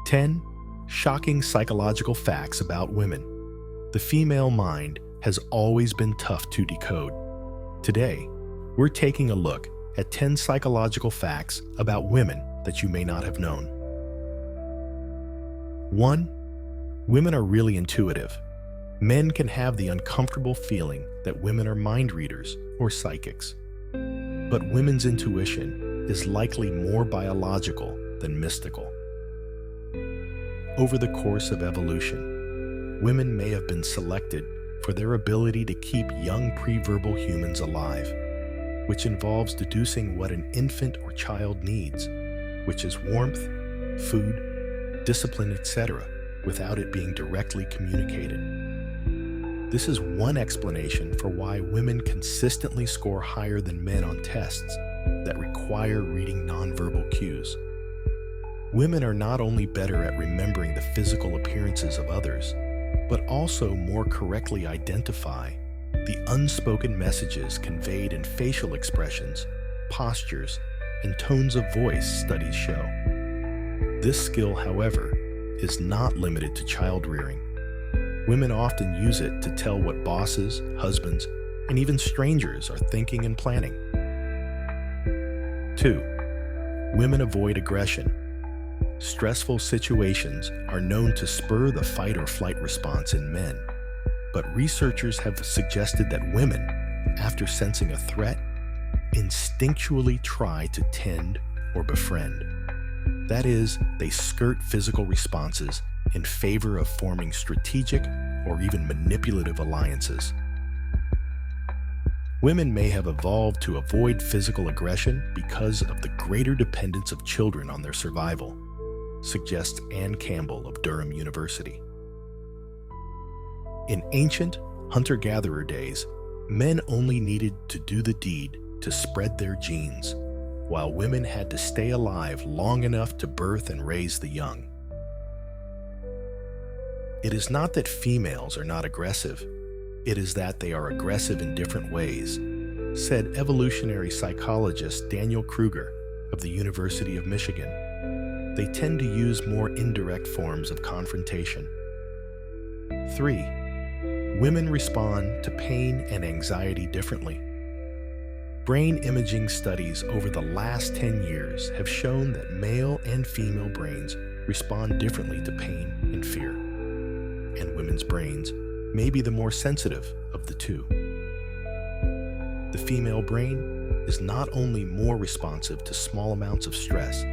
10 shocking psychological facts about women. The female mind has always been tough to decode. Today, we're taking a look at 10 psychological facts about women that you may not have known. 1. Women are really intuitive. Men can have the uncomfortable feeling that women are mind readers or psychics. But women's intuition is likely more biological than mystical. Over the course of evolution, women may have been selected for their ability to keep young pre-verbal humans alive, which involves deducing what an infant or child needs, which is warmth, food, discipline, etc., without it being directly communicated. This is one explanation for why women consistently score higher than men on tests that require reading nonverbal cues. Women are not only better at remembering the physical appearances of others, but also more correctly identify the unspoken messages conveyed in facial expressions, postures, and tones of voice, studies show. This skill, however, is not limited to child rearing. Women often use it to tell what bosses, husbands, and even strangers are thinking and planning. 2. Women avoid aggression. Stressful situations are known to spur the fight or flight response in men, but researchers have suggested that women, after sensing a threat, instinctually try to tend or befriend. That is, they skirt physical responses in favor of forming strategic or even manipulative alliances. Women may have evolved to avoid physical aggression because of the greater dependence of children on their survival, suggests Ann Campbell of Durham University. In ancient hunter-gatherer days, men only needed to do the deed to spread their genes, while women had to stay alive long enough to birth and raise the young. It is not that females are not aggressive, it is that they are aggressive in different ways, said evolutionary psychologist Daniel Kruger of the University of Michigan. They tend to use more indirect forms of confrontation. 3. Women respond to pain and anxiety differently. Brain imaging studies over the last 10 years have shown that male and female brains respond differently to pain and fear, and women's brains may be the more sensitive of the two. The female brain is not only more responsive to small amounts of stress,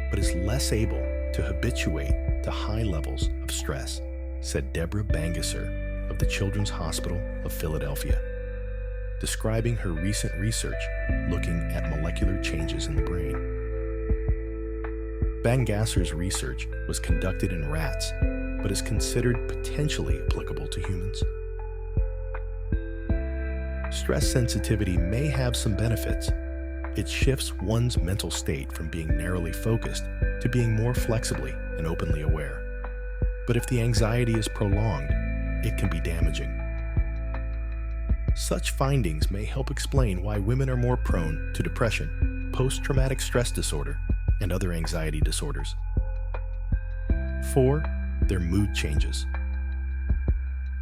but is less able to habituate to high levels of stress, said Deborah Bangisser of the Children's Hospital of Philadelphia, describing her recent research looking at molecular changes in the brain. Bangasser's research was conducted in rats, but is considered potentially applicable to humans. Stress sensitivity may have some benefits. It shifts one's mental state from being narrowly focused to being more flexibly and openly aware. But if the anxiety is prolonged, it can be damaging. Such findings may help explain why women are more prone to depression, post-traumatic stress disorder, and other anxiety disorders. 4. Their mood changes.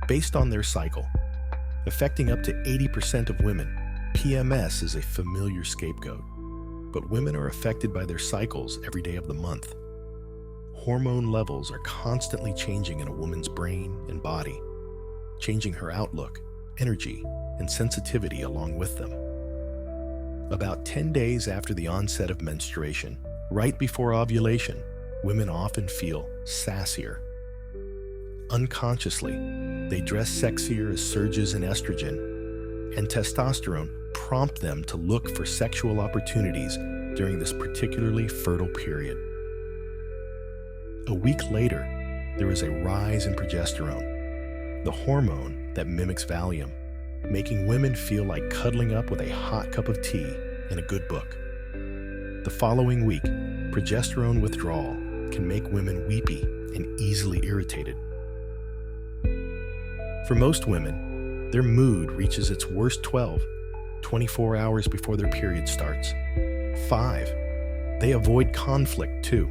Based on their cycle, affecting up to 80% of women, PMS is a familiar scapegoat, but women are affected by their cycles every day of the month. Hormone levels are constantly changing in a woman's brain and body, changing her outlook, energy, and sensitivity along with them. About 10 days after the onset of menstruation, right before ovulation, women often feel sassier. Unconsciously, they dress sexier as surges in estrogen and testosterone prompt them to look for sexual opportunities during this particularly fertile period. A week later, there is a rise in progesterone, the hormone that mimics Valium, making women feel like cuddling up with a hot cup of tea and a good book. The following week, progesterone withdrawal can make women weepy and easily irritated. For most women, their mood reaches its worst 24 hours before their period starts. 5. They avoid conflict too.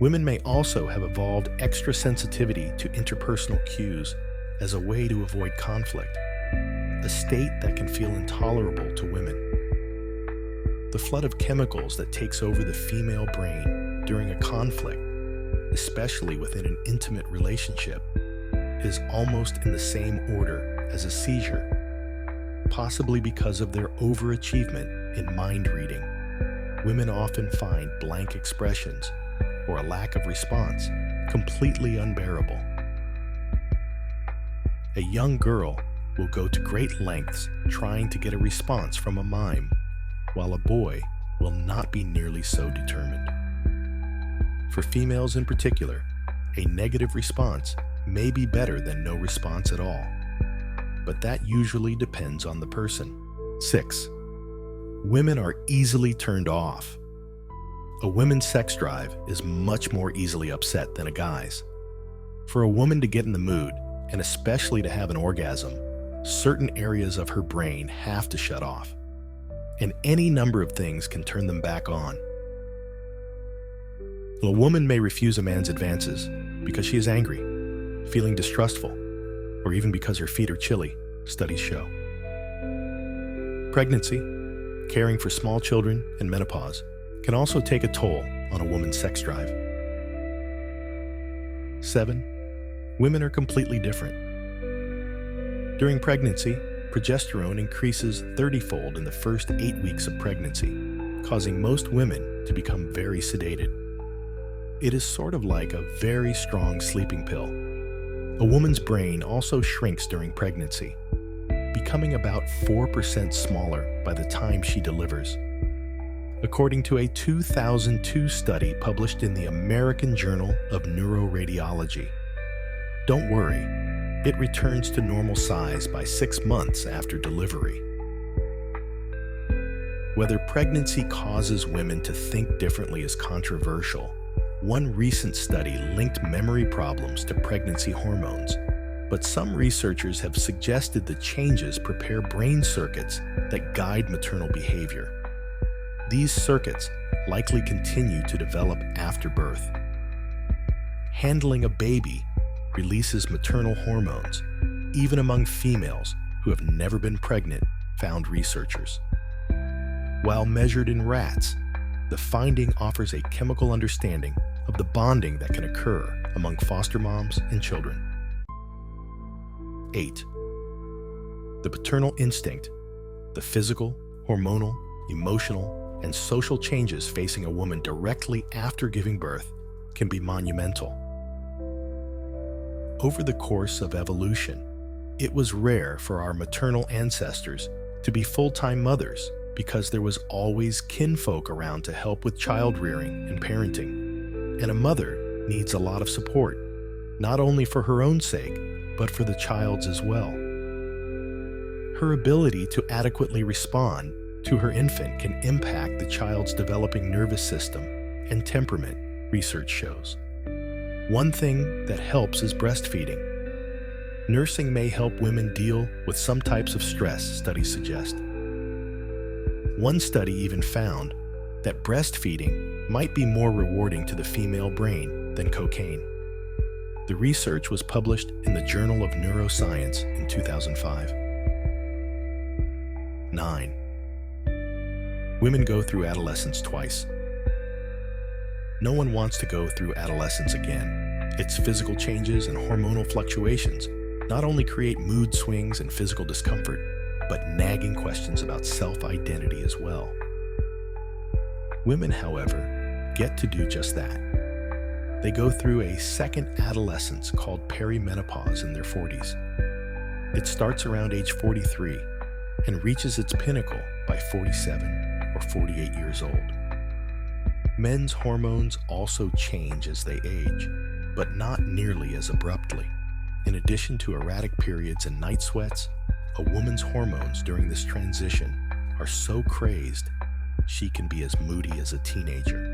Women may also have evolved extra sensitivity to interpersonal cues as a way to avoid conflict, a state that can feel intolerable to women. The flood of chemicals that takes over the female brain during a conflict, especially within an intimate relationship, is almost in the same order as a seizure, possibly because of their overachievement in mind reading. Women often find blank expressions or a lack of response completely unbearable. A young girl will go to great lengths trying to get a response from a mime, while a boy will not be nearly so determined. For females in particular, a negative response may be better than no response at all, but that usually depends on the person. 6. Women are easily turned off. A woman's sex drive is much more easily upset than a guy's. For a woman to get in the mood, and especially to have an orgasm, certain areas of her brain have to shut off, and any number of things can turn them back on. A woman may refuse a man's advances because she is angry, feeling distrustful, or even because her feet are chilly, studies show. Pregnancy, caring for small children, and menopause can also take a toll on a woman's sex drive. 7. Women are completely different. During pregnancy, progesterone increases 30-fold in the first 8 weeks of pregnancy, causing most women to become very sedated. It is sort of like a very strong sleeping pill. A woman's brain also shrinks during pregnancy, becoming about 4% smaller by the time she delivers. According to a 2002 study published in the American Journal of Neuroradiology. Don't worry, it returns to normal size by 6 months after delivery. Whether pregnancy causes women to think differently is controversial. One recent study linked memory problems to pregnancy hormones, but some researchers have suggested the changes prepare brain circuits that guide maternal behavior. These circuits likely continue to develop after birth. Handling a baby releases maternal hormones, even among females who have never been pregnant, found researchers. While measured in rats, the finding offers a chemical understanding of the bonding that can occur among foster moms and children. 8. The paternal instinct, the physical, hormonal, emotional, and social changes facing a woman directly after giving birth can be monumental. Over the course of evolution, it was rare for our maternal ancestors to be full-time mothers because there was always kinfolk around to help with child rearing and parenting. And a mother needs a lot of support, not only for her own sake, but for the child's as well. Her ability to adequately respond to her infant can impact the child's developing nervous system and temperament, research shows. One thing that helps is breastfeeding. Nursing may help women deal with some types of stress, studies suggest. One study even found that breastfeeding might be more rewarding to the female brain than cocaine. The research was published in the Journal of Neuroscience in 2005. 9. Women go through adolescence twice. No one wants to go through adolescence again. Its physical changes and hormonal fluctuations not only create mood swings and physical discomfort, but nagging questions about self-identity as well. Women, however, get to do just that. They go through a second adolescence called perimenopause in their 40s. It starts around age 43 and reaches its pinnacle by 47 or 48 years old. Men's hormones also change as they age, but not nearly as abruptly. In addition to erratic periods and night sweats, a woman's hormones during this transition are so crazed, she can be as moody as a teenager.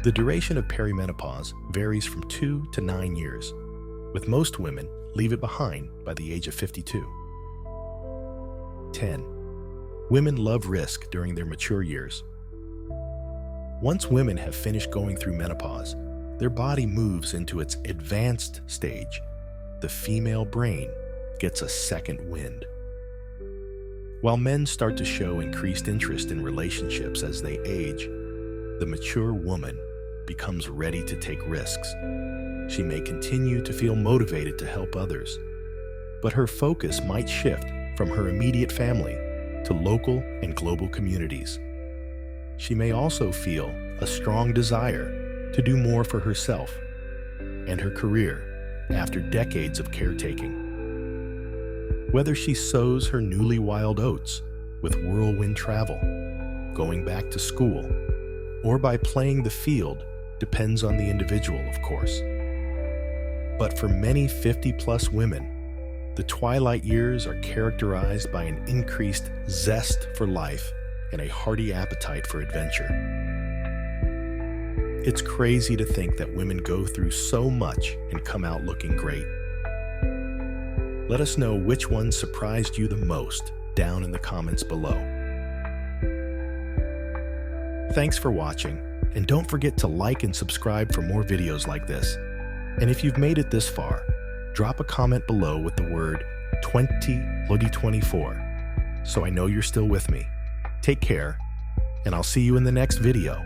The duration of perimenopause varies from 2 to 9 years, with most women leave it behind by the age of 52. 10. Women love risk during their mature years. Once women have finished going through menopause, their body moves into its advanced stage. The female brain gets a second wind. While men start to show increased interest in relationships as they age, the mature woman becomes ready to take risks. She may continue to feel motivated to help others, but her focus might shift from her immediate family to local and global communities. She may also feel a strong desire to do more for herself and her career after decades of caretaking. Whether she sows her newly wild oats with whirlwind travel, going back to school, or by playing the field depends on the individual, of course. But for many 50-plus women, the twilight years are characterized by an increased zest for life and a hearty appetite for adventure. It's crazy to think that women go through so much and come out looking great. Let us know which one surprised you the most down in the comments below. Thanks for watching, and don't forget to like and subscribe for more videos like this. And if you've made it this far, drop a comment below with the word 2024 so I know you're still with me. Take care, and I'll see you in the next video.